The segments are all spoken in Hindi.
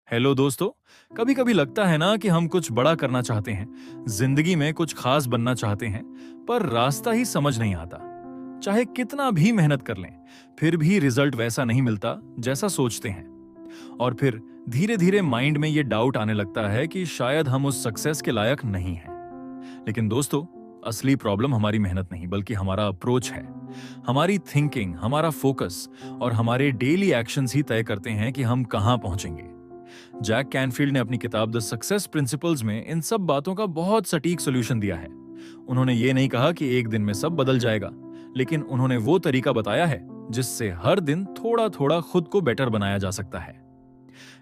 हेलो दोस्तों। कभी कभी लगता है ना कि हम कुछ बड़ा करना चाहते हैं, जिंदगी में कुछ खास बनना चाहते हैं, पर रास्ता ही समझ नहीं आता। चाहे कितना भी मेहनत कर लें, फिर भी रिजल्ट वैसा नहीं मिलता जैसा सोचते हैं। और फिर धीरे धीरे माइंड में ये डाउट आने लगता है कि शायद हम उस सक्सेस के लायक नहीं हैं। लेकिन दोस्तों, असली प्रॉब्लम हमारी मेहनत नहीं बल्कि हमारा अप्रोच है। हमारी थिंकिंग, हमारा फोकस और हमारे डेली एक्शंस ही तय करते हैं कि हम कहां पहुंचेंगे। जैक कैनफील्ड ने अपनी किताब द सक्सेस प्रिंसिपल्स में इन सब बातों का बहुत सटीक सोल्यूशन दिया है। उन्होंने ये नहीं कहा कि एक दिन में सब बदल जाएगा, लेकिन उन्होंने वो तरीका बताया है जिससे हर दिन थोड़ा थोड़ा खुद को बेटर बनाया जा सकता है।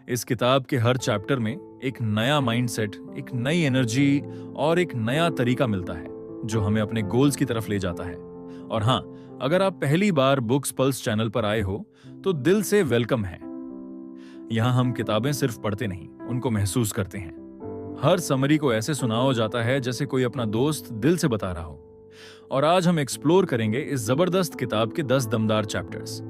इस किताब के हर चैप्टर में एक नया माइंडसेट, एक नई एनर्जी और एक नया तरीका मिलता है जो हमें अपने गोल्स की तरफ ले जाता है। और हाँ, अगर आप पहली बार बुक्स पल्स चैनल पर आए हो तो दिल से वेलकम है। यहाँ हम किताबें सिर्फ पढ़ते नहीं, उनको महसूस करते हैं। हर समरी को ऐसे सुनाया जाता है जैसे कोई अपना दोस्त दिल से बता रहा हो। और आज हम एक्सप्लोर करेंगे इस जबरदस्त किताब के 10 दमदार चैप्टर्स।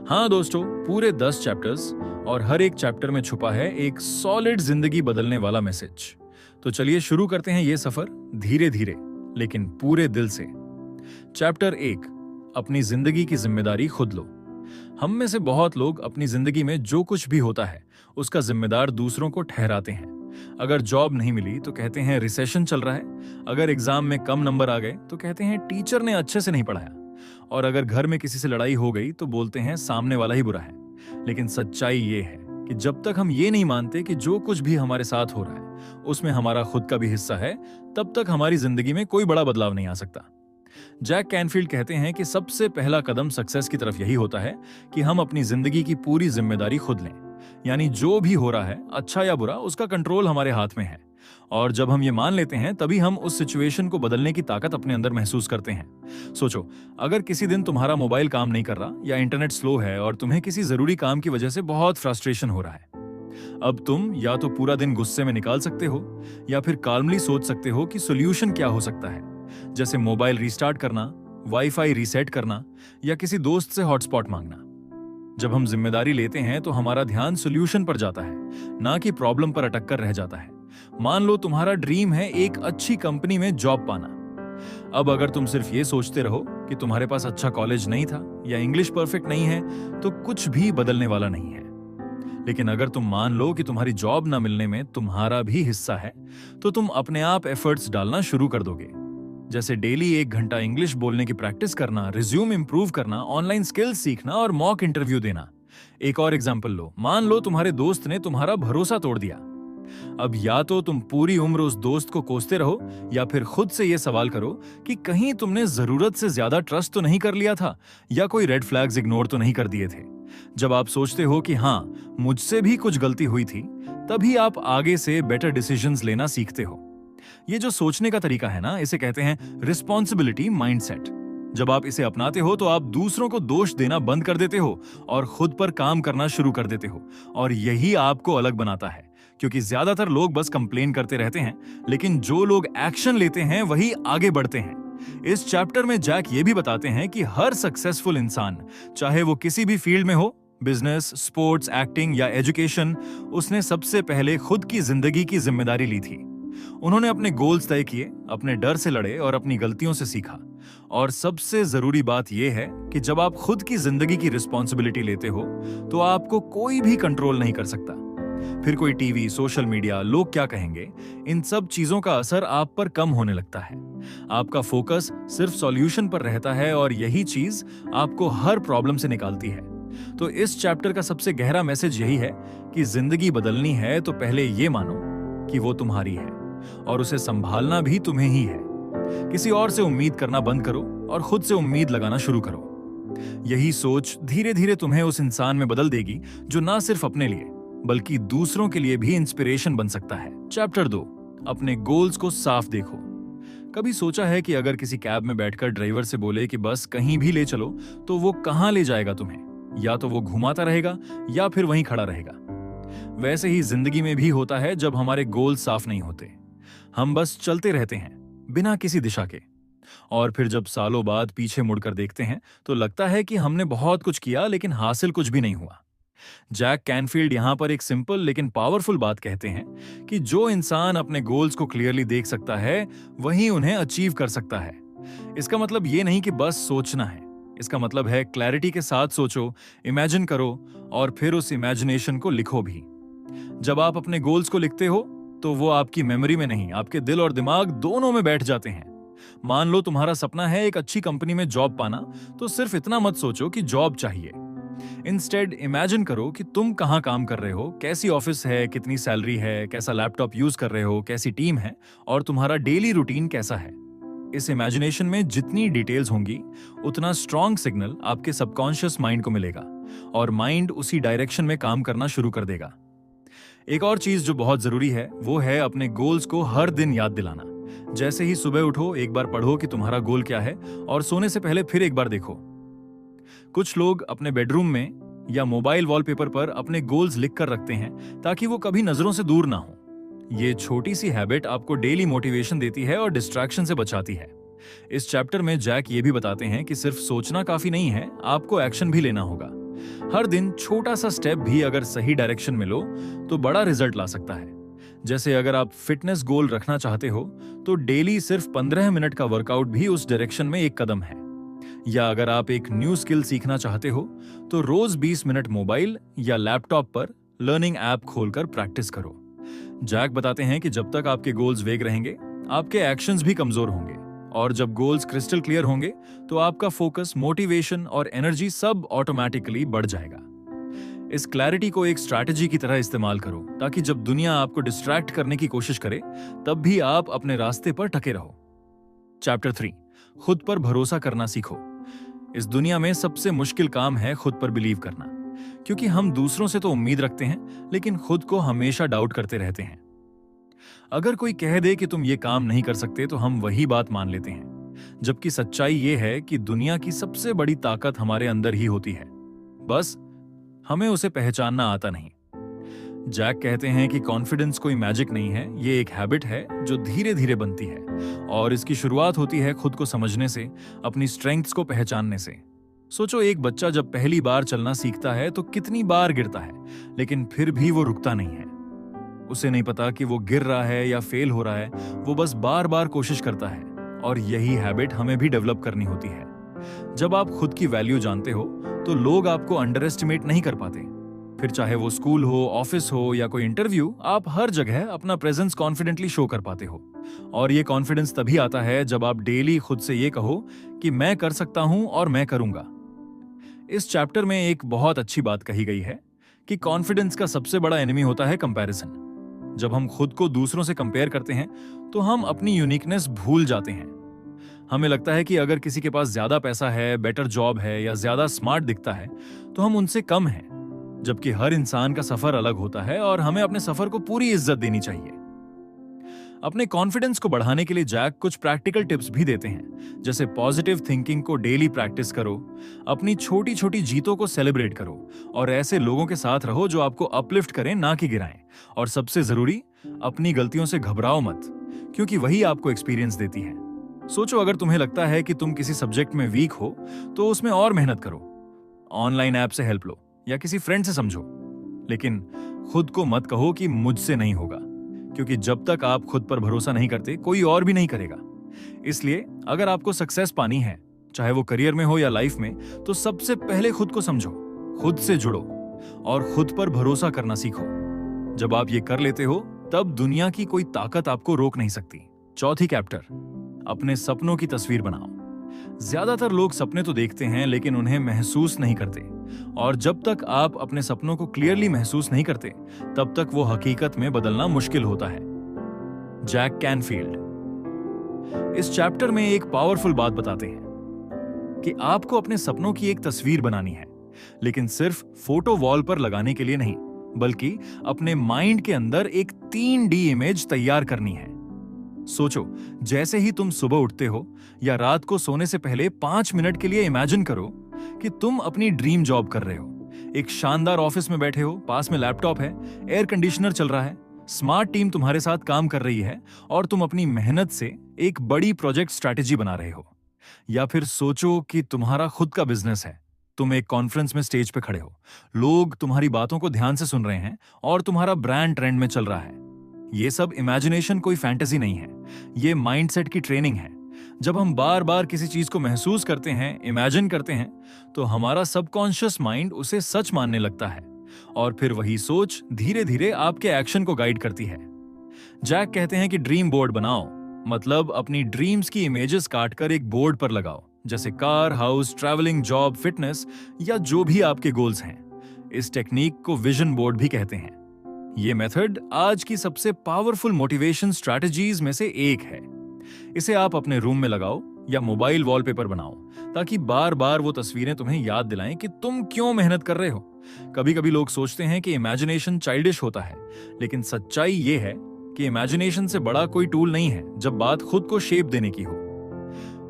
हाँ दोस्तों, पूरे 10 चैप्टर्स, और हर एक चैप्टर में छुपा है एक सॉलिड जिंदगी बदलने वाला मैसेज। तो चलिए शुरू करते हैं ये सफर, धीरे धीरे लेकिन पूरे दिल से। चैप्टर 1, अपनी जिंदगी की जिम्मेदारी खुद लो। हम में से बहुत लोग अपनी जिंदगी में जो कुछ भी होता है उसका जिम्मेदार दूसरों को ठहराते हैं। अगर जॉब नहीं मिली तो कहते हैं रिसेशन चल रहा है, अगर एग्जाम में कम नंबर आ गए तो कहते हैं टीचर ने अच्छे से नहीं पढ़ाया, और अगर घर में किसी से लड़ाई हो गई तो बोलते हैं सामने वाला ही बुरा है। लेकिन सच्चाई ये है कि जब तक हम ये नहीं मानते कि जो कुछ भी हमारे साथ हो रहा है उसमें हमारा खुद का भी हिस्सा है, तब तक हमारी जिंदगी में कोई बड़ा बदलाव नहीं आ सकता। जैक कैनफील्ड कहते हैं कि सबसे पहला कदम सक्सेस की तरफ यही होता है कि हम अपनी जिंदगी की पूरी जिम्मेदारी खुद लें। यानी जो भी हो रहा है, अच्छा या बुरा, उसका कंट्रोल हमारे हाथ में है। और जब हम ये मान लेते हैं तभी हम उस सिचुएशन को बदलने की ताकत अपने अंदर महसूस करते हैं। सोचो, अगर किसी दिन तुम्हारा मोबाइल काम नहीं कर रहा या इंटरनेट स्लो है और तुम्हें किसी जरूरी काम की वजह से बहुत फ्रस्ट्रेशन हो रहा है, अब तुम या तो पूरा दिन गुस्से में निकाल सकते हो या फिर काल्मली सोच सकते हो कि सोल्यूशन क्या हो सकता है, जैसे मोबाइल रिस्टार्ट करना, वाईफाई रीसेट करना या किसी दोस्त से हॉटस्पॉट मांगना। जब हम जिम्मेदारी लेते हैं तो हमारा ध्यान सोल्यूशन पर जाता है, ना कि प्रॉब्लम पर अटक कर रह जाता है। मान लो तुम्हारा ड्रीम है एक अच्छी कंपनी में जॉब पाना। अब अगर तुम सिर्फ ये सोचते रहो कि तुम्हारे पास अच्छा कॉलेज नहीं था या इंग्लिश परफेक्ट नहीं है, तो कुछ भी बदलने वाला नहीं है। लेकिन अगर तुम मान लो कि तुम्हारी जॉब ना मिलने में तुम्हारा भी हिस्सा है, तो तुम अपने आप एफर्ट्स डालना शुरू कर दोगे। जैसे डेली 1 घंटा इंग्लिश बोलने की प्रैक्टिस करना, रिज्यूम इंप्रूव करना, ऑनलाइन स्किल्स सीखना और मॉक इंटरव्यू देना। एक और एग्जांपल लो, मान लो तुम्हारे दोस्त ने तुम्हारा भरोसा तोड़ दिया। अब या तो तुम पूरी उम्र उस दोस्त को कोसते रहो या फिर खुद से यह सवाल करो कि कहीं तुमने जरूरत से ज्यादा ट्रस्ट तो नहीं कर लिया था या कोई रेड फ्लैग्स इग्नोर तो नहीं कर दिए थे। जब आप सोचते हो कि हाँ, मुझसे भी कुछ गलती हुई थी, तभी आप आगे से बेटर डिसीजंस लेना सीखते हो। ये जो सोचने का तरीका है ना, इसे कहते हैं रिस्पॉन्सिबिलिटी माइंडसेट। जब आप इसे अपनाते हो तो आप दूसरों को दोष देना बंद कर देते हो और खुद पर काम करना शुरू कर देते हो। और यही आपको अलग बनाता है, क्योंकि ज्यादातर लोग बस कंप्लेन करते रहते हैं, लेकिन जो लोग एक्शन लेते हैं वही आगे बढ़ते हैं। इस चैप्टर में जैक ये भी बताते हैं कि हर सक्सेसफुल इंसान, चाहे वो किसी भी फील्ड में हो, बिजनेस, स्पोर्ट्स, एक्टिंग या एजुकेशन, उसने सबसे पहले खुद की जिंदगी की जिम्मेदारी ली थी। उन्होंने अपने गोल्स तय किए, अपने डर से लड़े और अपनी गलतियों से सीखा। और सबसे जरूरी बात यह है कि जब आप खुद की जिंदगी की रिस्पॉन्सिबिलिटी लेते हो तो आपको कोई भी कंट्रोल नहीं कर सकता। फिर कोई टीवी, सोशल मीडिया, लोग क्या कहेंगे, इन सब चीजों का असर आप पर कम होने लगता है। आपका फोकस सिर्फ सॉल्यूशन पर रहता है और यही चीज आपको हर प्रॉब्लम से निकालती है। तो इस चैप्टर का सबसे गहरा मैसेज यही है कि जिंदगी बदलनी है तो पहले ये मानो कि वो तुम्हारी है और उसे संभालना भी तुम्हें ही है। किसी और से उम्मीद करना बंद करो और खुद से उम्मीद लगाना शुरू करो। यही सोच धीरे धीरे तुम्हें उस इंसान में बदल देगी जो ना सिर्फ अपने लिए बल्कि दूसरों के लिए भी इंस्पिरेशन बन सकता है। चैप्टर 2, अपने गोल्स को साफ देखो। कभी सोचा है कि अगर किसी कैब में बैठकर ड्राइवर से बोले कि बस कहीं भी ले चलो, तो वो कहां ले जाएगा तुम्हें? या तो वो घुमाता रहेगा या फिर वहीं खड़ा रहेगा। वैसे ही जिंदगी में भी होता है। जब हमारे गोल साफ नहीं होते, हम बस चलते रहते हैं बिना किसी दिशा के। और फिर जब सालों बाद पीछे मुड़कर देखते हैं तो लगता है कि हमने बहुत कुछ किया लेकिन हासिल कुछ भी नहीं हुआ। जैक कैनफील्ड यहाँ पर एक सिंपल लेकिन पावरफुल बात कहते हैं कि जो इंसान अपने गोल्स को क्लियरली देख सकता है वही उन्हें अचीव कर सकता है। इसका मतलब ये नहीं कि बस सोचना है, इसका मतलब है क्लैरिटी के साथ सोचो, इमेजिन करो और फिर उस इमेजिनेशन को लिखो भी। जब आप अपने गोल्स को लिखते हो तो वो आपकी मेमोरी में नहीं, आपके दिल और दिमाग दोनों में बैठ जाते हैं। मान लो तुम्हारा सपना है एक अच्छी कंपनी में जॉब पाना, तो सिर्फ इतना मत सोचो कि जॉब चाहिए। इंस्टेड इमेजिन करो कि तुम कहाँ काम कर रहे हो, कैसी ऑफिस है, कितनी सैलरी है, कैसा लैपटॉप यूज कर रहे हो, कैसी टीम है और तुम्हारा डेली रूटीन कैसा है। इस इमेजिनेशन में जितनी डिटेल्स होंगी उतना स्ट्रॉन्ग सिग्नल आपके सबकॉन्शियस माइंड को मिलेगा और माइंड उसी डायरेक्शन में काम करना शुरू कर देगा। एक और चीज जो बहुत जरूरी है वो है अपने गोल्स को हर दिन याद दिलाना। जैसे ही सुबह उठो एक बार पढ़ो कि तुम्हारा गोल क्या है और सोने से पहले फिर एक बार देखो। कुछ लोग अपने बेडरूम में या मोबाइल वॉलपेपर पर अपने गोल्स लिख कर रखते हैं ताकि वो कभी नजरों से दूर ना हो। ये छोटी सी हैबिट आपको डेली मोटिवेशन देती है और डिस्ट्रैक्शन से बचाती है। इस चैप्टर में जैक ये भी बताते हैं कि सिर्फ सोचना काफी नहीं है, आपको एक्शन भी लेना होगा। हर दिन छोटा सा स्टेप भी अगर सही डायरेक्शन में लो तो बड़ा रिजल्ट ला सकता है। जैसे अगर आप फिटनेस गोल रखना चाहते हो तो डेली सिर्फ 15 मिनट का वर्कआउट भी उस डायरेक्शन में एक कदम है। या अगर आप एक न्यू स्किल सीखना चाहते हो तो रोज 20 मिनट मोबाइल या लैपटॉप पर लर्निंग ऐप खोलकर प्रैक्टिस करो। जैक बताते हैं कि जब तक आपके गोल्स वेग रहेंगे आपके एक्शंस भी कमजोर होंगे और जब गोल्स क्रिस्टल क्लियर होंगे तो आपका फोकस, मोटिवेशन और एनर्जी सब ऑटोमेटिकली बढ़ जाएगा। इस क्लैरिटी को एक स्ट्रैटेजी की तरह इस्तेमाल करो ताकि जब दुनिया आपको डिस्ट्रैक्ट करने की कोशिश करे तब भी आप अपने रास्ते पर टके रहो। चैप्टर 3, खुद पर भरोसा करना सीखो। इस दुनिया में सबसे मुश्किल काम है खुद पर बिलीव करना, क्योंकि हम दूसरों से तो उम्मीद रखते हैं लेकिन खुद को हमेशा डाउट करते रहते हैं। अगर कोई कह दे कि तुम ये काम नहीं कर सकते तो हम वही बात मान लेते हैं, जबकि सच्चाई ये है कि दुनिया की सबसे बड़ी ताकत हमारे अंदर ही होती है, बस हमें उसे पहचानना आता नहीं। जैक कहते हैं कि कॉन्फिडेंस कोई मैजिक नहीं है, ये एक हैबिट है जो धीरे धीरे बनती है और इसकी शुरुआत होती है खुद को समझने से, अपनी स्ट्रेंथ्स को पहचानने से। सोचो, एक बच्चा जब पहली बार चलना सीखता है तो कितनी बार गिरता है, लेकिन फिर भी वो रुकता नहीं है। उसे नहीं पता कि वो गिर रहा है या फेल हो रहा है, वो बस बार बार कोशिश करता है। और यही हैबिट हमें भी डेवलप करनी होती है। जब आप खुद की वैल्यू जानते हो तो लोग आपको अंडर एस्टिमेट नहीं कर पाते। फिर चाहे वो स्कूल हो, ऑफिस हो या कोई इंटरव्यू, आप हर जगह अपना प्रेजेंस कॉन्फिडेंटली शो कर पाते हो। और ये कॉन्फिडेंस तभी आता है जब आप डेली खुद से ये कहो कि मैं कर सकता हूं और मैं करूंगा। इस चैप्टर में एक बहुत अच्छी बात कही गई है कि कॉन्फिडेंस का सबसे बड़ा एनिमी होता है कंपैरिजन। जब हम खुद को दूसरों से कंपेयर करते हैं तो हम अपनी यूनिकनेस भूल जाते हैं। हमें लगता है कि अगर किसी के पास ज्यादा पैसा है, बेटर जॉब है या ज्यादा स्मार्ट दिखता है तो हम उनसे कम हैं, जबकि हर इंसान का सफर अलग होता है और हमें अपने सफर को पूरी इज्जत देनी चाहिए। अपने कॉन्फिडेंस को बढ़ाने के लिए जैक कुछ प्रैक्टिकल टिप्स भी देते हैं, जैसे पॉजिटिव थिंकिंग को डेली प्रैक्टिस करो, अपनी छोटी छोटी जीतों को सेलिब्रेट करो और ऐसे लोगों के साथ रहो जो आपको अपलिफ्ट करें, ना कि गिराएं। और सबसे जरूरी, अपनी गलतियों से घबराओ मत, क्योंकि वही आपको एक्सपीरियंस देती है। सोचो, अगर तुम्हें लगता है कि तुम किसी सब्जेक्ट में वीक हो तो उसमें और मेहनत करो, ऑनलाइन ऐप से हेल्प लो या किसी फ्रेंड से समझो, लेकिन खुद को मत कहो कि मुझसे नहीं होगा, क्योंकि जब तक आप खुद पर भरोसा नहीं करते कोई और भी नहीं करेगा। इसलिए अगर आपको सक्सेस पानी है, चाहे वो करियर में हो या लाइफ में, तो सबसे पहले खुद को समझो, खुद से जुड़ो और खुद पर भरोसा करना सीखो। जब आप ये कर लेते हो तब दुनिया की कोई ताकत आपको रोक नहीं सकती। चौथी चैप्टर, अपने सपनों की तस्वीर बनाओ। ज्यादातर लोग सपने तो देखते हैं लेकिन उन्हें महसूस नहीं करते, और जब तक आप अपने सपनों को क्लियरली महसूस नहीं करते तब तक वो हकीकत में बदलना मुश्किल होता है। जैक कैनफील्ड इस चैप्टर में एक पावरफुल बात बताते हैं कि आपको अपने सपनों की एक तस्वीर बनानी है, लेकिन सिर्फ फोटो वॉल पर लगाने के लिए नहीं, बल्कि अपने माइंड के अंदर एक 3D इमेज तैयार करनी है। सोचो, जैसे ही तुम सुबह उठते हो या रात को सोने से पहले 5 मिनट के लिए इमेजिन करो कि तुम अपनी ड्रीम जॉब कर रहे हो, एक शानदार ऑफिस में बैठे हो, पास में लैपटॉप है, एयर कंडीशनर चल रहा है, स्मार्ट टीम तुम्हारे साथ काम कर रही है और तुम अपनी मेहनत से एक बड़ी प्रोजेक्ट स्ट्रैटेजी बना रहे हो। या फिर सोचो कि तुम्हारा खुद का बिजनेस है, तुम एक कॉन्फ्रेंस में स्टेज पे खड़े हो, लोग तुम्हारी बातों को ध्यान से सुन रहे हैं और तुम्हारा ब्रांड ट्रेंड में चल रहा है। ये सब इमेजिनेशन कोई फैंटेसी नहीं है, ये माइंडसेट की ट्रेनिंग है। जब हम बार बार किसी चीज को महसूस करते हैं, इमेजिन करते हैं, तो हमारा सबकॉन्शियस माइंड उसे सच मानने लगता है और फिर वही सोच धीरे धीरे आपके एक्शन को गाइड करती है। जैक कहते हैं कि ड्रीम बोर्ड बनाओ, मतलब अपनी ड्रीम्स की इमेजेस काटकर एक बोर्ड पर लगाओ, जैसे car, house, travelling, job, fitness या जो भी आपके गोल्स हैं। इस टेक्निक को विजन बोर्ड भी कहते हैं। ये मेथड आज की सबसे पावरफुल मोटिवेशन स्ट्रैटेजीज में से एक है। इसे आप अपने रूम में लगाओ या मोबाइल वॉलपेपर बनाओ, ताकि बार बार वो तस्वीरें तुम्हें याद दिलाएं कि तुम क्यों मेहनत कर रहे हो। कभी कभी लोग सोचते हैं कि इमेजिनेशन चाइल्डिश होता है, लेकिन सच्चाई ये है कि इमेजिनेशन से बड़ा कोई टूल नहीं है जब बात खुद को शेप देने की हो।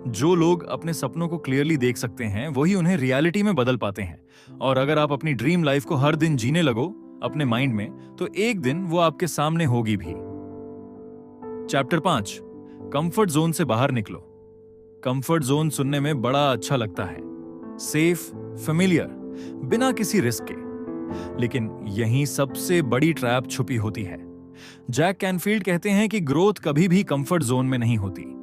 जो लोग अपने सपनों को क्लियरली देख सकते हैं, वही उन्हें रियलिटी में बदल पाते हैं। और अगर आप अपनी ड्रीम लाइफ को हर दिन जीने लगो अपने माइंड में, तो एक दिन वो आपके सामने होगी भी। चैप्टर 5, कंफर्ट जोन से बाहर निकलो। कंफर्ट जोन सुनने में बड़ा अच्छा लगता है, सेफ, फेमिलियर, बिना किसी रिस्क के। लेकिन यहीं सबसे बड़ी ट्रैप छुपी होती है। जैक कैनफील्ड कहते हैं कि ग्रोथ कभी भी कंफर्ट जोन में नहीं होती।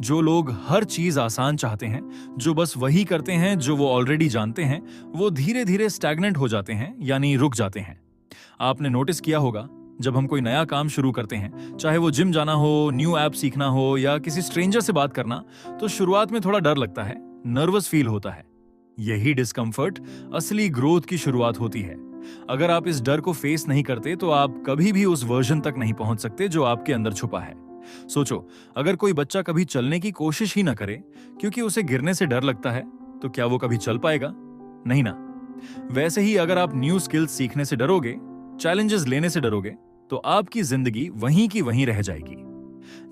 जो लोग हर चीज आसान चाहते हैं, जो बस वही करते हैं जो वो ऑलरेडी जानते हैं, वो धीरे धीरे स्टैग्नेंट हो जाते हैं, यानी रुक जाते हैं। आपने नोटिस किया होगा, जब हम कोई नया काम शुरू करते हैं, चाहे वो जिम जाना हो, न्यू ऐप सीखना हो या किसी स्ट्रेंजर से बात करना, तो शुरुआत में थोड़ा डर लगता है, नर्वस फील होता है। यही डिस्कम्फर्ट असली ग्रोथ की शुरुआत होती है। अगर आप इस डर को फेस नहीं करते, तो आप कभी भी उस वर्जन तक नहीं पहुंच सकते जो आपके अंदर छुपा है। सोचो, अगर कोई बच्चा कभी चलने की कोशिश ही ना करे क्योंकि उसे गिरने से डर लगता है, तो क्या वो कभी चल पाएगा? नहीं ना। वैसे ही अगर आप न्यू स्किल्स सीखने से डरोगे, चैलेंजेस लेने से डरोगे, तो आपकी जिंदगी वहीं की वहीं रह जाएगी।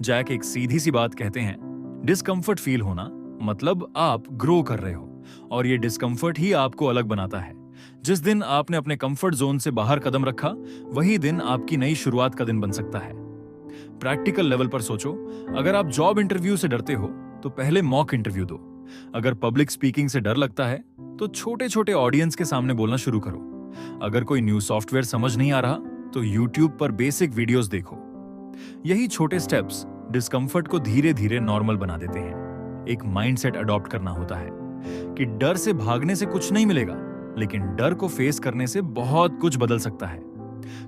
जैक एक सीधी सी बात कहते हैं, डिस्कम्फर्ट फील होना मतलब आप ग्रो कर रहे हो, और ये डिस्कम्फर्ट ही आपको अलग बनाता है। जिस दिन आपने अपने कंफर्ट जोन से बाहर कदम रखा, वही दिन आपकी नई शुरुआत का दिन बन सकता है। प्रैक्टिकल लेवल पर सोचो, अगर आप जॉब इंटरव्यू से डरते हो, तो पहले मॉक इंटरव्यू दो। अगर पब्लिक स्पीकिंग से डर लगता है, तो छोटे छोटे ऑडियंस के सामने बोलना शुरू करो। अगर कोई न्यू सॉफ्टवेयर समझ नहीं आ रहा, तो यूट्यूब पर बेसिक वीडियोस देखो। यही छोटे स्टेप्स डिस्कम्फर्ट को धीरे धीरे नॉर्मल बना देते हैं। एक माइंडसेट अडॉप्ट करना होता है कि डर से भागने से कुछ नहीं मिलेगा, लेकिन डर को फेस करने से बहुत कुछ बदल सकता है।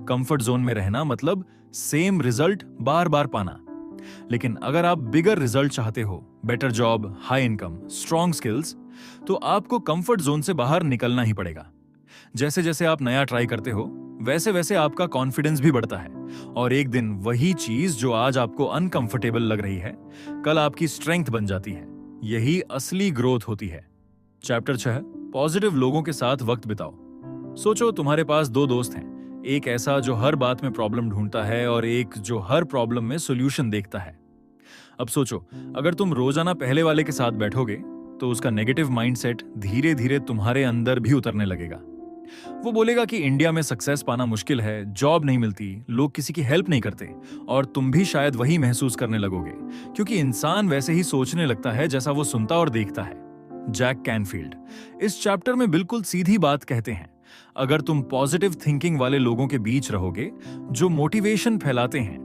कंफर्ट जोन में रहना मतलब सेम रिजल्ट बार बार पाना। लेकिन अगर आप बिगर रिजल्ट चाहते हो, better job, high income, strong skills, तो आपको कंफर्ट जोन से बाहर निकलना ही पड़ेगा। जैसे जैसे आप नया ट्राई करते हो, वैसे वैसे आपका कॉन्फिडेंस भी बढ़ता है, और एक दिन वही चीज जो आज आपको अनकंफर्टेबल लग रही है, कल आपकी स्ट्रेंथ बन जाती है। यही असली ग्रोथ होती है। चैप्टर 6, पॉजिटिव लोगों के साथ वक्त बिताओ। सोचो, तुम्हारे पास दो दोस्त हैं, एक ऐसा जो हर बात में प्रॉब्लम ढूंढता है और एक जो हर प्रॉब्लम में सॉल्यूशन देखता है। अब सोचो, अगर तुम रोजाना पहले वाले के साथ बैठोगे, तो उसका नेगेटिव माइंडसेट धीरे धीरे तुम्हारे अंदर भी उतरने लगेगा। वो बोलेगा कि इंडिया में सक्सेस पाना मुश्किल है, जॉब नहीं मिलती, लोग किसी की हेल्प नहीं करते, और तुम भी शायद वही महसूस करने लगोगे, क्योंकि इंसान वैसे ही सोचने लगता है जैसा वो सुनता और देखता है। जैक कैनफील्ड इस चैप्टर में बिल्कुल सीधी बात कहते हैं, अगर तुम पॉजिटिव थिंकिंग वाले लोगों के बीच रहोगे, जो मोटिवेशन फैलाते हैं,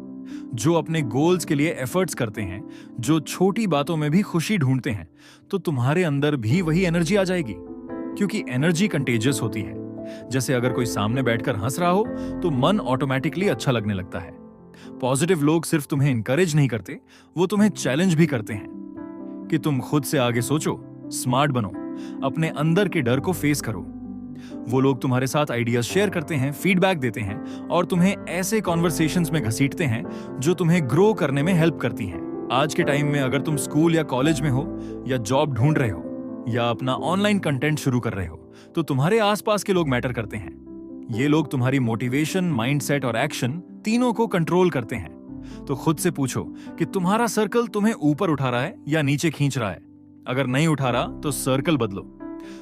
जो अपने गोल्स के लिए एफर्ट्स करते हैं, जो छोटी बातों में भी खुशी ढूंढते हैं, तो तुम्हारे अंदर भी वही एनर्जी आ जाएगी, क्योंकि एनर्जी कंटेजियस होती है। जैसे अगर कोई सामने बैठकर हंस रहा हो, तो मन ऑटोमेटिकली अच्छा लगने लगता है। पॉजिटिव लोग सिर्फ तुम्हें इंकरेज नहीं करते, वो तुम्हें चैलेंज भी करते हैं कि तुम खुद से आगे सोचो, स्मार्ट बनो, अपने अंदर के डर को फेस करो। वो लोग तुम्हारे साथ आइडियाज शेयर करते हैं, फीडबैक देते हैं, और तुम्हें ऐसे कॉन्वर्सेशंस में घसीटते हैं जो तुम्हें ग्रो करने में हेल्प करती हैं। आज के टाइम में अगर तुम स्कूल या कॉलेज में हो, या जॉब ढूंढ रहे हो, या अपना ऑनलाइन कंटेंट शुरू कर रहे हो, तो तुम्हारे आसपास के लोग मैटर करते हैं। ये लोग तुम्हारी मोटिवेशन, माइंडसेट और एक्शन तीनों को कंट्रोल करते हैं। तो खुद से पूछो कि तुम्हारा सर्कल तुम्हें ऊपर उठा रहा है या नीचे खींच रहा है। अगर नहीं उठा रहा, तो सर्कल बदलो।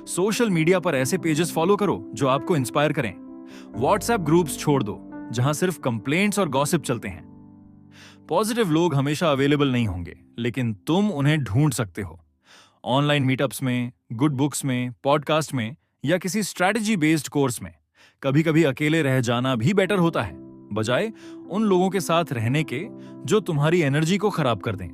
सोशल मीडिया पर ऐसे पेजेस फॉलो करो जो आपको इंस्पायर करें। व्हाट्सएप ग्रुप्स छोड़ दो जहां सिर्फ कंप्लेंट्स और गॉसिप चलते हैं। पॉजिटिव लोग हमेशा अवेलेबल नहीं होंगे, लेकिन तुम उन्हें ढूंढ सकते हो। ऑनलाइन मीटअप्स में, गुड बुक्स में, पॉडकास्ट में या किसी स्ट्रैटेजी बेस्ड कोर्स में। कभी कभी अकेले रह जाना भी बेटर होता है, बजाय उन लोगों के साथ रहने के जो तुम्हारी एनर्जी को खराब कर दें।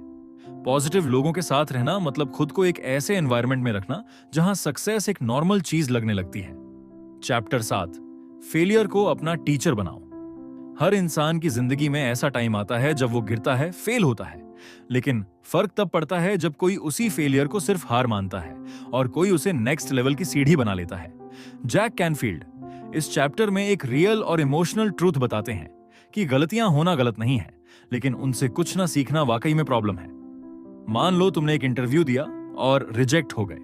पॉजिटिव लोगों के साथ रहना मतलब खुद को एक ऐसे एनवायरनमेंट में रखना जहां सक्सेस एक नॉर्मल चीज लगने लगती है। चैप्टर 7, फेलियर को अपना टीचर बनाओ। हर इंसान की जिंदगी में ऐसा टाइम आता है जब वो गिरता है, फेल होता है, लेकिन फर्क तब पड़ता है जब कोई उसी फेलियर को सिर्फ हार मानता है और कोई उसे नेक्स्ट लेवल की सीढ़ी बना लेता है। जैक कैनफील्ड इस चैप्टर में एक रियल और इमोशनल ट्रूथ बताते हैं कि गलतियां होना गलत नहीं है, लेकिन उनसे कुछ ना सीखना वाकई में प्रॉब्लम है। मान लो तुमने एक इंटरव्यू दिया और रिजेक्ट हो गए।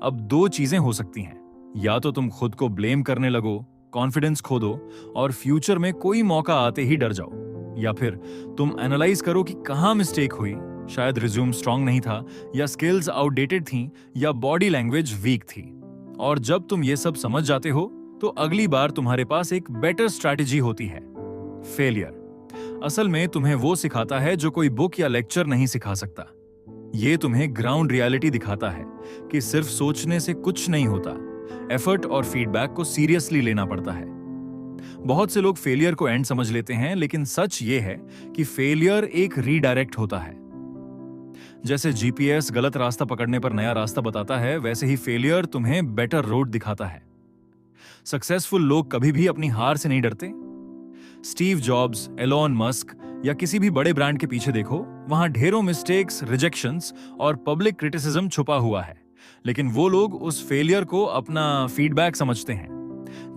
अब दो चीजें हो सकती हैं, या तो तुम खुद को ब्लेम करने लगो, कॉन्फिडेंस खो दो और फ्यूचर में कोई मौका आते ही डर जाओ, या फिर तुम एनालाइज करो कि कहां मिस्टेक हुई, शायद रिज्यूम स्ट्रांग नहीं था, या स्किल्स आउटडेटेड थी, या बॉडी लैंग्वेज वीक थी। और जब तुम ये सब समझ जाते हो तो अगली बार तुम्हारे पास एक बेटर स्ट्रैटेजी होती है। फेलियर असल में तुम्हें वो सिखाता है जो कोई बुक या लेक्चर नहीं सिखा सकता। ये तुम्हें ग्राउंड रियलिटी दिखाता है कि सिर्फ सोचने से कुछ नहीं होता, एफर्ट और फीडबैक को सीरियसली लेना पड़ता है। बहुत से लोग फेलियर को एंड समझ लेते हैं, लेकिन सच ये है कि फेलियर एक रीडायरेक्ट होता है। जैसे जीपीएस गलत रास्ता पकड़ने पर नया रास्ता बताता है, वैसे ही फेलियर तुम्हें बेटर रोड दिखाता है। सक्सेसफुल लोग कभी भी अपनी हार से नहीं डरते। स्टीव जॉब्स, एलोन मस्क या किसी भी बड़े ब्रांड के पीछे देखो, वहां ढेरों मिस्टेक्स, रिजेक्शंस और पब्लिक क्रिटिसिज्म छुपा हुआ है, लेकिन वो लोग उस फेलियर को अपना फीडबैक समझते हैं।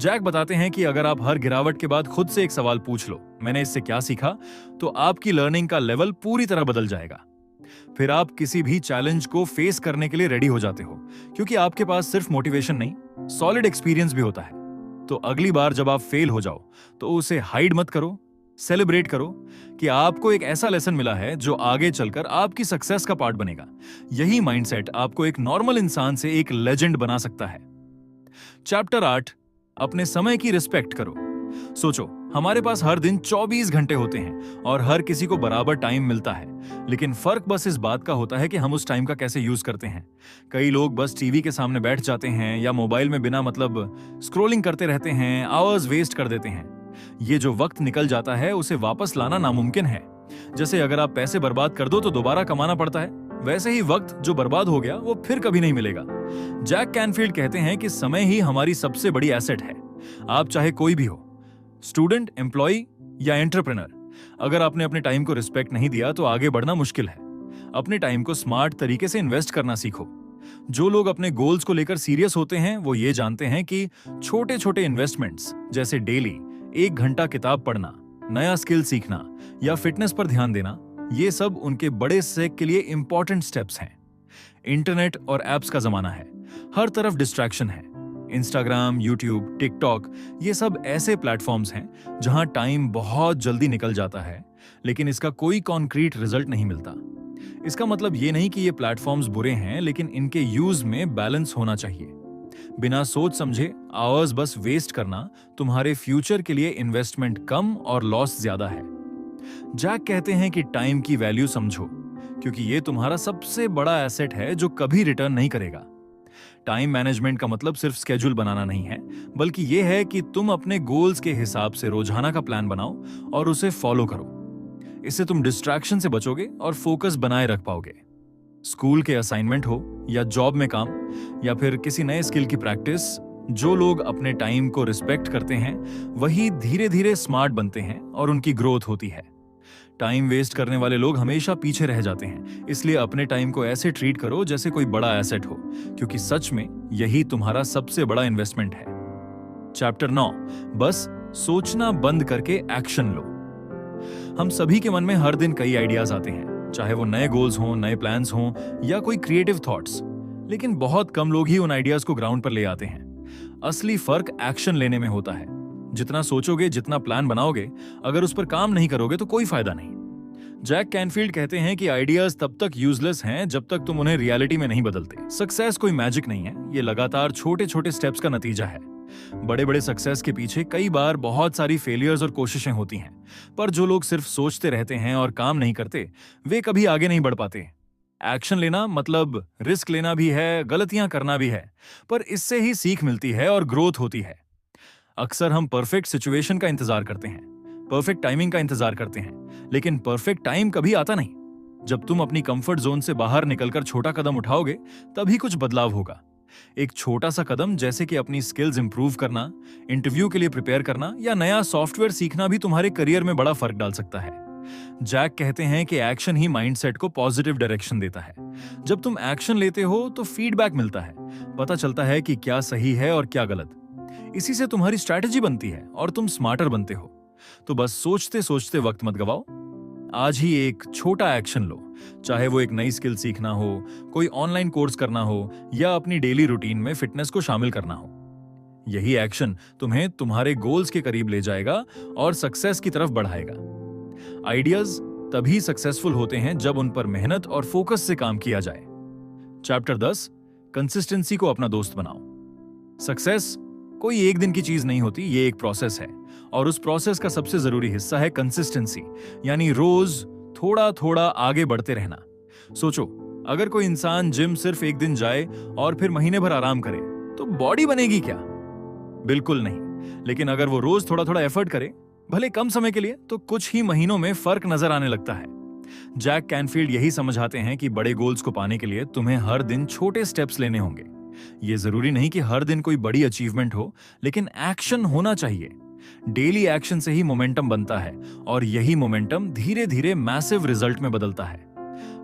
जैक बताते हैं कि अगर आप हर गिरावट के बाद खुद से एक सवाल पूछ लो, मैंने इससे क्या सीखा, तो आपकी लर्निंग का लेवल पूरी तरह बदल जाएगा। फिर आप किसी भी चैलेंज को फेस करने के लिए रेडी हो जाते हो, क्योंकि आपके पास सिर्फ मोटिवेशन नहीं, सॉलिड एक्सपीरियंस भी होता है। तो अगली बार जब आप फेल हो जाओ तो उसे हाइड मत करो, सेलिब्रेट करो कि आपको एक ऐसा लेसन मिला है जो आगे चलकर आपकी सक्सेस का पार्ट बनेगा। यही माइंडसेट आपको एक नॉर्मल इंसान से एक लेजेंड बना सकता है। चैप्टर 8, अपने समय की रिस्पेक्ट करो। सोचो, हमारे पास हर दिन 24 घंटे होते हैं और हर किसी को बराबर टाइम मिलता है, लेकिन फर्क बस इस बात का होता है कि हम उस टाइम का कैसे यूज करते हैं। कई लोग बस टीवी के सामने बैठ जाते हैं या मोबाइल में बिना मतलब स्क्रॉलिंग करते रहते हैं, आवर्स वेस्ट कर देते हैं। ये जो वक्त निकल जाता है उसे वापस लाना नामुमकिन है। जैसे अगर आप पैसे बर्बाद कर दो तो दोबारा कमाना पड़ता है, वैसे ही वक्त जो बर्बाद हो गया वो फिर कभी नहीं मिलेगा। जैक कैनफील्ड कहते हैं कि समय ही हमारी सबसे बड़ी एसेट है। आप चाहे कोई भी हो, स्टूडेंट, एम्प्लॉय या एंटरप्रेन्योर, अगर आपने अपने टाइम को रिस्पेक्ट नहीं दिया तो आगे बढ़ना मुश्किल है। अपने टाइम को स्मार्ट तरीके से इन्वेस्ट करना सीखो। जो लोग अपने गोल्स को लेकर सीरियस होते हैं वो ये जानते हैं कि छोटे छोटे इन्वेस्टमेंट्स जैसे डेली 1 घंटा किताब पढ़ना, नया स्किल सीखना या फिटनेस पर ध्यान देना, ये सब उनके बड़े सेक के लिए इंपॉर्टेंट स्टेप्स हैं। इंटरनेट और एप्स का जमाना है, हर तरफ डिस्ट्रैक्शन है। इंस्टाग्राम, यूट्यूब, टिकटॉक, ये सब ऐसे प्लेटफॉर्म्स हैं जहां टाइम बहुत जल्दी निकल जाता है, लेकिन इसका कोई कॉन्क्रीट रिजल्ट नहीं मिलता। इसका मतलब ये नहीं कि ये प्लेटफॉर्म्स बुरे हैं, लेकिन इनके यूज में बैलेंस होना चाहिए। बिना सोच समझे आवर्स बस वेस्ट करना तुम्हारे फ्यूचर के लिए इन्वेस्टमेंट कम और लॉस ज्यादा है। जैक कहते हैं कि टाइम की वैल्यू समझो, क्योंकि ये तुम्हारा सबसे बड़ा एसेट है जो कभी रिटर्न नहीं करेगा। टाइम मैनेजमेंट का मतलब सिर्फ स्केड्यूल बनाना नहीं है, बल्कि यह है कि तुम अपने गोल्स के हिसाब से रोजाना का प्लान बनाओ और उसे फॉलो करो। इससे तुम डिस्ट्रैक्शन से बचोगे और फोकस बनाए रख पाओगे। स्कूल के असाइनमेंट हो या जॉब में काम या फिर किसी नए स्किल की प्रैक्टिस, जो लोग अपने टाइम को रिस्पेक्ट करते हैं वही धीरे धीरे स्मार्ट बनते हैं और उनकी ग्रोथ होती है। टाइम वेस्ट करने वाले लोग हमेशा पीछे रह जाते हैं, इसलिए अपने टाइम को ऐसे ट्रीट करो जैसे कोई बड़ा एसेट हो, क्योंकि सच में यही तुम्हारा सबसे बड़ा इन्वेस्टमेंट है। चैप्टर 9, बस सोचना बंद करके एक्शन लो। हम सभी के मन में हर दिन कई आइडियाज आते हैं, चाहे वो नए गोल्स हों, नए प्लान्स हों या कोई क्रिएटिव थॉट्स, लेकिन बहुत कम लोग ही उन आइडियाज को ग्राउंड पर ले आते हैं। असली फर्क एक्शन लेने में होता है। जितना सोचोगे, जितना प्लान बनाओगे, अगर उस पर काम नहीं करोगे तो कोई फायदा नहीं। जैक कैनफील्ड कहते हैं कि आइडियाज तब तक यूजलेस हैं जब तक तुम उन्हें रियलिटी में नहीं बदलते। सक्सेस कोई मैजिक नहीं है, ये लगातार छोटे छोटे स्टेप्स का नतीजा है। बड़े बड़े सक्सेस के पीछे कई बार बहुत सारी फेलियर्स और कोशिशें होती हैं, पर जो लोग सिर्फ सोचते रहते हैं और काम नहीं करते, वे कभी आगे नहीं बढ़ पाते। एक्शन लेना मतलब रिस्क लेना भी है, गलतियां करना भी है, पर इससे ही सीख मिलती है और ग्रोथ होती है। अक्सर हम परफेक्ट सिचुएशन का इंतजार करते हैं, परफेक्ट टाइमिंग का इंतजार करते हैं, लेकिन परफेक्ट टाइम कभी आता नहीं। जब तुम अपनी कंफर्ट जोन से बाहर निकलकर छोटा कदम उठाओगे, तभी कुछ बदलाव होगा। एक छोटा सा कदम जैसे कि अपनी स्किल्स इंप्रूव करना, इंटरव्यू के लिए प्रिपेयर करना या नया सॉफ्टवेयर सीखना भी तुम्हारे करियर में बड़ा फर्क डाल सकता है। जैक कहते हैं कि एक्शन ही माइंडसेट को पॉजिटिव डायरेक्शन देता है। जब तुम एक्शन लेते हो तो फीडबैक मिलता है, पता चलता है कि क्या सही है और क्या गलत। इसी से तुम्हारी स्ट्रैटेजी बनती है और तुम स्मार्टर बनते हो। तो बस सोचते सोचते वक्त मत गवाओ, आज ही एक छोटा एक्शन लो, चाहे वो एक नई स्किल सीखना हो, कोई ऑनलाइन कोर्स करना हो या अपनी डेली रूटीन में फिटनेस को शामिल करना हो। यही एक्शन तुम्हें तुम्हारे गोल्स के करीब ले जाएगा और सक्सेस की तरफ बढ़ाएगा। आइडियाज तभी सक्सेसफुल होते हैं जब उन पर मेहनत और फोकस से काम किया जाए। चैप्टर 10, कंसिस्टेंसी को अपना दोस्त बनाओ। सक्सेस कोई एक दिन की चीज नहीं होती, ये एक प्रोसेस है और उस प्रोसेस का सबसे जरूरी हिस्सा है कंसिस्टेंसी, यानी रोज थोड़ा थोड़ा आगे बढ़ते रहना। सोचो, अगर कोई इंसान जिम सिर्फ एक दिन जाए और फिर महीने भर आराम करे तो बॉडी बनेगी क्या? बिल्कुल नहीं। लेकिन अगर वो रोज थोड़ा थोड़ा एफर्ट करे, भले कम समय के लिए, तो कुछ ही महीनों में फर्क नजर आने लगता है। जैक कैनफील्ड यही समझाते हैं कि बड़े गोल्स को पाने के लिए तुम्हें हर दिन छोटे स्टेप्स लेने होंगे। ये जरूरी नहीं कि हर दिन कोई बड़ी अचीवमेंट हो, लेकिन एक्शन होना चाहिए। डेली एक्शन से ही मोमेंटम बनता है और यही मोमेंटम धीरे धीरे मैसिव रिजल्ट में बदलता है।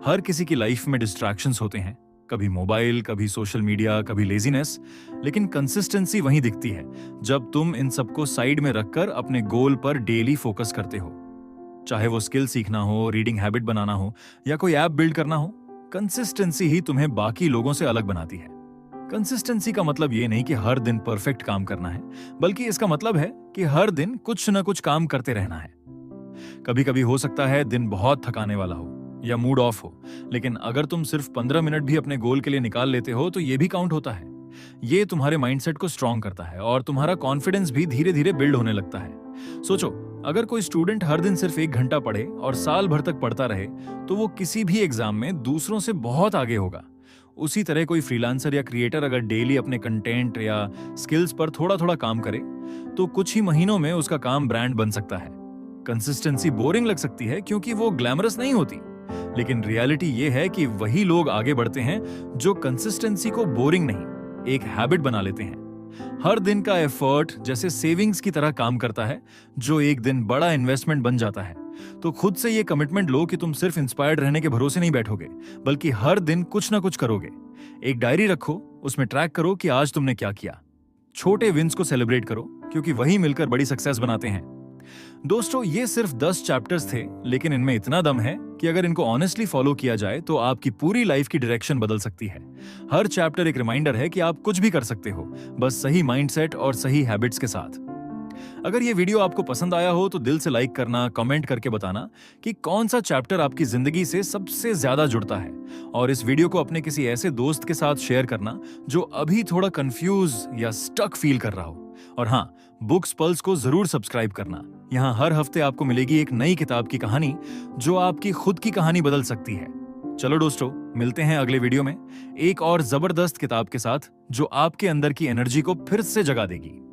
हर किसी की लाइफ में डिस्ट्रैक्शंस होते हैं, कभी मोबाइल, कभी सोशल मीडिया, कभी लेजीनेस, लेकिन कंसिस्टेंसी वहीं दिखती है जब तुम इन सबको साइड में रखकर अपने गोल पर डेली फोकस करते हो। चाहे वो स्किल सीखना हो, रीडिंग हैबिट बनाना हो या कोई ऐप बिल्ड करना हो, कंसिस्टेंसी ही तुम्हें बाकी लोगों से अलग बनाती है। कंसिस्टेंसी का मतलब ये नहीं कि हर दिन परफेक्ट काम करना है, बल्कि इसका मतलब है कि हर दिन कुछ न कुछ काम करते रहना है। कभी कभी हो सकता है दिन बहुत थकाने वाला हो या मूड ऑफ हो, लेकिन अगर तुम सिर्फ 15 मिनट भी अपने गोल के लिए निकाल लेते हो तो ये भी काउंट होता है। ये तुम्हारे माइंडसेट को स्ट्रांग करता है और तुम्हारा कॉन्फिडेंस भी धीरे धीरे बिल्ड होने लगता है। सोचो, अगर कोई स्टूडेंट हर दिन सिर्फ 1 घंटा पढ़े और साल भर तक पढ़ता रहे तो वो किसी भी एग्जाम में दूसरों से बहुत आगे होगा। उसी तरह कोई फ्रीलांसर या क्रिएटर अगर डेली अपने कंटेंट या स्किल्स पर थोड़ा थोड़ा काम करे तो कुछ ही महीनों में उसका काम ब्रांड बन सकता है। कंसिस्टेंसी बोरिंग लग सकती है क्योंकि वो ग्लैमरस नहीं होती, लेकिन रियलिटी ये है कि वही लोग आगे बढ़ते हैं जो कंसिस्टेंसी को बोरिंग नहीं, एक हैबिट बना लेते हैं। हर दिन का एफर्ट जैसे सेविंग्स की तरह काम करता है, जो एक दिन बड़ा इन्वेस्टमेंट बन जाता है। तो खुद से ये कमिटमेंट लो कि तुम सिर्फ इंस्पायर्ड रहने के भरोसे नहीं बैठोगे, बल्कि हर दिन कुछ ना कुछ करोगे। एक डायरी रखो, उसमें ट्रैक करो कि आज तुमने क्या किया। छोटे विंस को सेलिब्रेट करो, क्योंकि वही मिलकर बड़ी सक्सेस बनाते हैं। दोस्तों, ये सिर्फ 10 चैप्टर्स थे, लेकिन इनमें इतना दम है कि अगर इनको ऑनेस्टली फॉलो किया जाए तो आपकी पूरी लाइफ की डायरेक्शन बदल सकती है। हर चैप्टर एक रिमाइंडर है कि आप कुछ भी कर सकते हो, बस सही माइंडसेट और सही हैबिट्स के साथ। अगर ये वीडियो आपको पसंद आया हो तो दिल से लाइक करना, कमेंट करके बताना कि कौन सा चैप्टर आपकी जिंदगी से सबसे ज्यादा जुड़ता है, और इस वीडियो को अपने किसी ऐसे दोस्त के साथ शेयर करना जो अभी थोड़ा कंफ्यूज या स्टक फील कर रहा हो। और हाँ, बुक्स पल्स को जरूर सब्सक्राइब करना। यहाँ हर हफ्ते आपको मिलेगी एक नई किताब की कहानी जो आपकी खुद की कहानी बदल सकती है। चलो दोस्तों, मिलते हैं अगले वीडियो में एक और जबरदस्त किताब के साथ जो आपके अंदर की एनर्जी को फिर से जगा देगी।